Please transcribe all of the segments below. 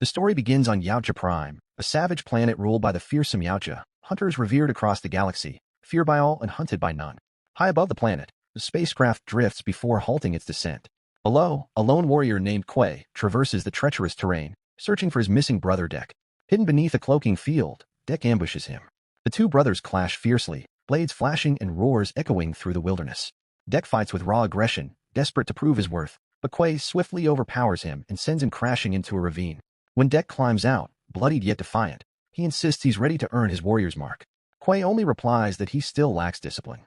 The story begins on Yautja Prime, a savage planet ruled by the fearsome Yautja, hunters revered across the galaxy, feared by all and hunted by none. High above the planet, the spacecraft drifts before halting its descent. Below, a lone warrior named Quay traverses the treacherous terrain, searching for his missing brother Deck. Hidden beneath a cloaking field, Deck ambushes him. The two brothers clash fiercely, blades flashing and roars echoing through the wilderness. Deck fights with raw aggression, desperate to prove his worth, but Quay swiftly overpowers him and sends him crashing into a ravine. When Deck climbs out, bloodied yet defiant, he insists he's ready to earn his warrior's mark. Quay only replies that he still lacks discipline.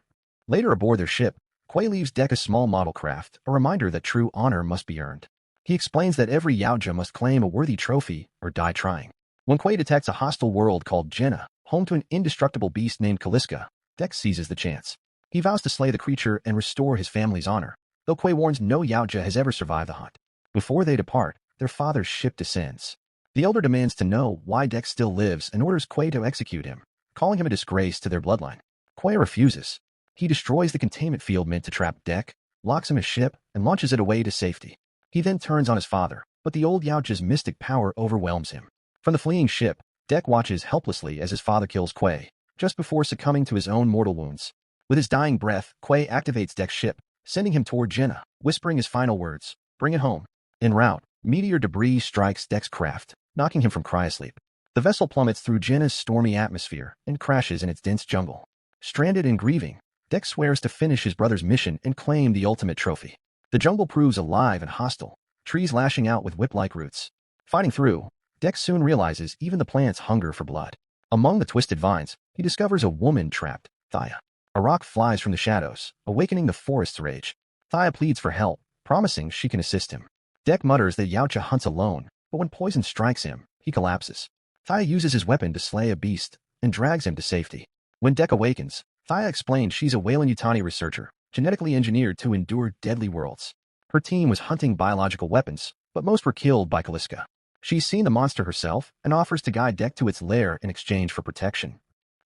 Later aboard their ship, Quay leaves Deck a small model craft, a reminder that true honor must be earned. He explains that every Yautja must claim a worthy trophy or die trying. When Quay detects a hostile world called Jenna, home to an indestructible beast named Caliska, Deck seizes the chance. He vows to slay the creature and restore his family's honor, though Quay warns no Yautja has ever survived the hunt. Before they depart, their father's ship descends. The elder demands to know why Deck still lives and orders Quay to execute him, calling him a disgrace to their bloodline. Quay refuses. He destroys the containment field meant to trap Deck, locks him his ship, and launches it away to safety. He then turns on his father, but the old Yautja's mystic power overwhelms him. From the fleeing ship, Deck watches helplessly as his father kills Quay, just before succumbing to his own mortal wounds. With his dying breath, Quay activates Deck's ship, sending him toward Jenna, whispering his final words, "Bring it home." En route, meteor debris strikes Deck's craft, knocking him from cryosleep. The vessel plummets through Jenna's stormy atmosphere and crashes in its dense jungle. Stranded and grieving, Deck swears to finish his brother's mission and claim the ultimate trophy. The jungle proves alive and hostile, trees lashing out with whip-like roots. Fighting through, Deck soon realizes even the plants hunger for blood. Among the twisted vines, he discovers a woman trapped, Thaya. A rock flies from the shadows, awakening the forest's rage. Thaya pleads for help, promising she can assist him. Deck mutters that Yautja hunts alone, but when poison strikes him, he collapses. Thaya uses his weapon to slay a beast and drags him to safety. When Deck awakens, Thaya explains she's a Weyland-Yutani researcher, genetically engineered to endure deadly worlds. Her team was hunting biological weapons, but most were killed by Caliska. She's seen the monster herself and offers to guide Deck to its lair in exchange for protection.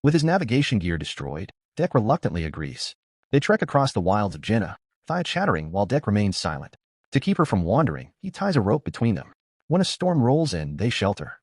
With his navigation gear destroyed, Deck reluctantly agrees. They trek across the wilds of Jenna, Thaya chattering while Deck remains silent. To keep her from wandering, he ties a rope between them. When a storm rolls in, they shelter.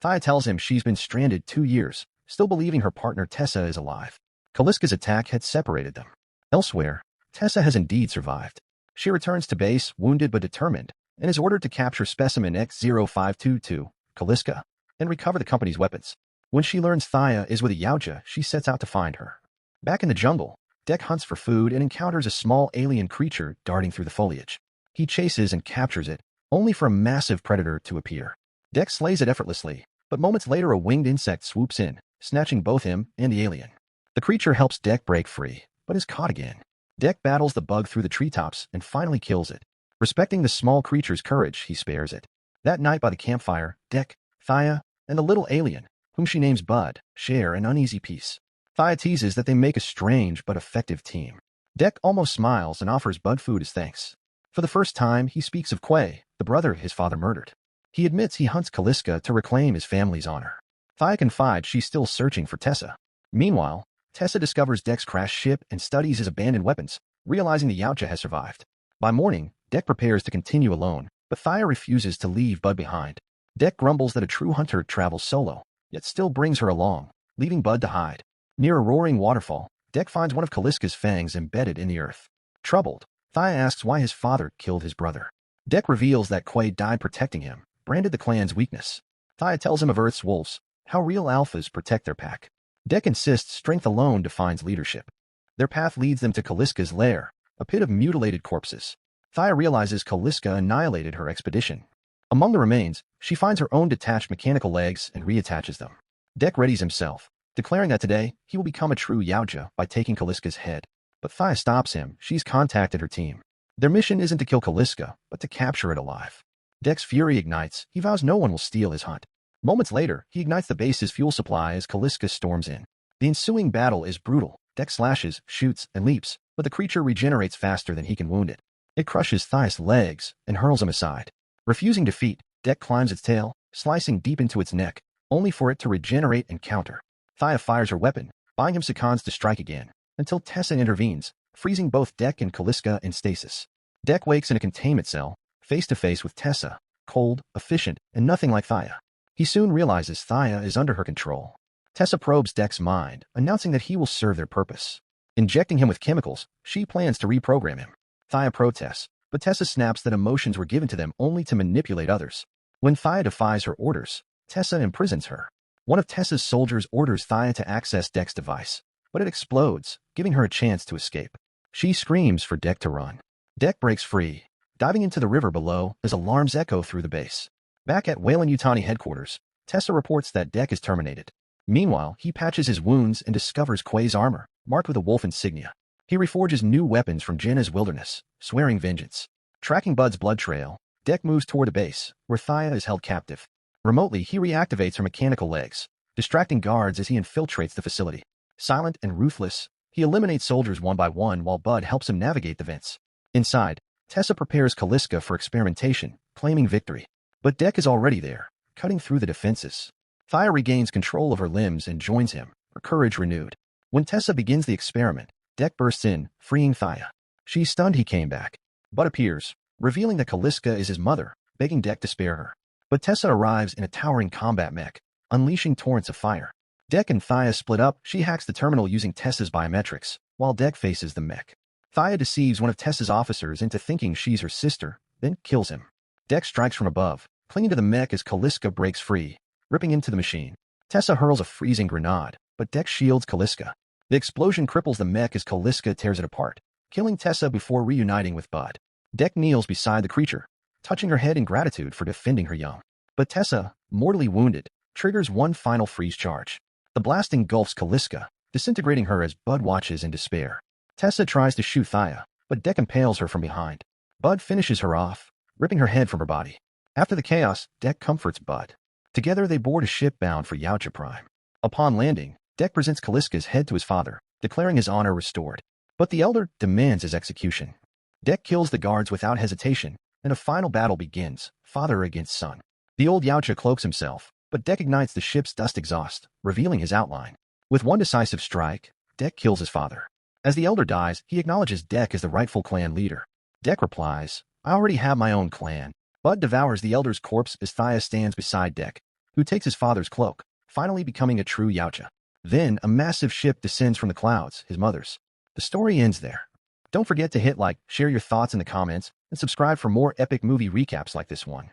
Thaya tells him she's been stranded 2 years, still believing her partner Tessa is alive. Caliska's attack had separated them. Elsewhere, Tessa has indeed survived. She returns to base, wounded but determined, and is ordered to capture specimen X-0522, Caliska, and recover the company's weapons. When she learns Thaya is with a Yautja, she sets out to find her. Back in the jungle, Deck hunts for food and encounters a small alien creature darting through the foliage. He chases and captures it, only for a massive predator to appear. Deck slays it effortlessly, but moments later a winged insect swoops in, snatching both him and the alien. The creature helps Deck break free, but is caught again. Deck battles the bug through the treetops and finally kills it. Respecting the small creature's courage, he spares it. That night by the campfire, Deck, Thaya, and the little alien, whom she names Bud, share an uneasy peace. Thaya teases that they make a strange but effective team. Deck almost smiles and offers Bud food as thanks. For the first time, he speaks of Quay, the brother his father murdered. He admits he hunts Caliska to reclaim his family's honor. Thaya confides she's still searching for Tessa. Meanwhile, Tessa discovers Deck's crashed ship and studies his abandoned weapons, realizing the Yautja has survived. By morning, Deck prepares to continue alone, but Thaya refuses to leave Bud behind. Deck grumbles that a true hunter travels solo, yet still brings her along, leaving Bud to hide. Near a roaring waterfall, Deck finds one of Caliska's fangs embedded in the earth. Troubled, Thaya asks why his father killed his brother. Deck reveals that Quay died protecting him, branded the clan's weakness. Thaya tells him of Earth's wolves, how real alphas protect their pack. Deck insists strength alone defines leadership. Their path leads them to Caliska's lair, a pit of mutilated corpses. Thaya realizes Caliska annihilated her expedition. Among the remains, she finds her own detached mechanical legs and reattaches them. Deck readies himself, declaring that today he will become a true Yautja by taking Caliska's head. But Thaya stops him. She's contacted her team. Their mission isn't to kill Caliska, but to capture it alive. Deck's fury ignites. He vows no one will steal his hunt. Moments later, he ignites the base's fuel supply as Caliska storms in. The ensuing battle is brutal. Deck slashes, shoots, and leaps, but the creature regenerates faster than he can wound it. It crushes Thaya's legs and hurls him aside. Refusing defeat, Deck climbs its tail, slicing deep into its neck, only for it to regenerate and counter. Thaya fires her weapon, buying him seconds to strike again, until Tessa intervenes, freezing both Deck and Caliska in stasis. Deck wakes in a containment cell, face to face with Tessa, cold, efficient, and nothing like Thaya. He soon realizes Thaya is under her control. Tessa probes Deck's mind, announcing that he will serve their purpose. Injecting him with chemicals, she plans to reprogram him. Thaya protests, but Tessa snaps that emotions were given to them only to manipulate others. When Thaya defies her orders, Tessa imprisons her. One of Tessa's soldiers orders Thaya to access Deck's device, but it explodes, giving her a chance to escape. She screams for Deck to run. Deck breaks free, diving into the river below as alarms echo through the base. Back at Weyland-Yutani headquarters, Tessa reports that Deck is terminated. Meanwhile, he patches his wounds and discovers Quay's armor, marked with a wolf insignia. He reforges new weapons from Jenna's wilderness, swearing vengeance. Tracking Bud's blood trail, Deck moves toward a base, where Thaya is held captive. Remotely, he reactivates her mechanical legs, distracting guards as he infiltrates the facility. Silent and ruthless, he eliminates soldiers one by one while Bud helps him navigate the vents. Inside, Tessa prepares Calliska for experimentation, claiming victory. But Deck is already there, cutting through the defenses. Thaya regains control of her limbs and joins him, her courage renewed. When Tessa begins the experiment, Deck bursts in, freeing Thaya. She's stunned he came back. Bud appears, revealing that Calliska is his mother, begging Deck to spare her. But Tessa arrives in a towering combat mech, unleashing torrents of fire. Deck and Thaya split up. She hacks the terminal using Tessa's biometrics, while Deck faces the mech. Thaya deceives one of Tessa's officers into thinking she's her sister, then kills him. Deck strikes from above, clinging to the mech as Calliska breaks free, ripping into the machine. Tessa hurls a freezing grenade, but Deck shields Calliska. The explosion cripples the mech as Calliska tears it apart, killing Tessa before reuniting with Bud. Deck kneels beside the creature, touching her head in gratitude for defending her young. But Tessa, mortally wounded, triggers one final freeze charge. The blast engulfs Calliska, disintegrating her as Bud watches in despair. Tessa tries to shoot Thaya, but Deck impales her from behind. Bud finishes her off, ripping her head from her body. After the chaos, Deck comforts Bud. Together they board a ship bound for Yautja Prime. Upon landing, Deck presents Calliska's head to his father, declaring his honor restored. But the Elder demands his execution. Deck kills the guards without hesitation, and a final battle begins, father against son. The old Yautja cloaks himself, but Deck ignites the ship's dust exhaust, revealing his outline. With one decisive strike, Deck kills his father. As the Elder dies, he acknowledges Deck as the rightful clan leader. Deck replies, "I already have my own clan." Bud devours the Elder's corpse as Thaya stands beside Deck, who takes his father's cloak, finally becoming a true Yautja. Then, a massive ship descends from the clouds, his mother's. The story ends there. Don't forget to hit like, share your thoughts in the comments, and subscribe for more epic movie recaps like this one.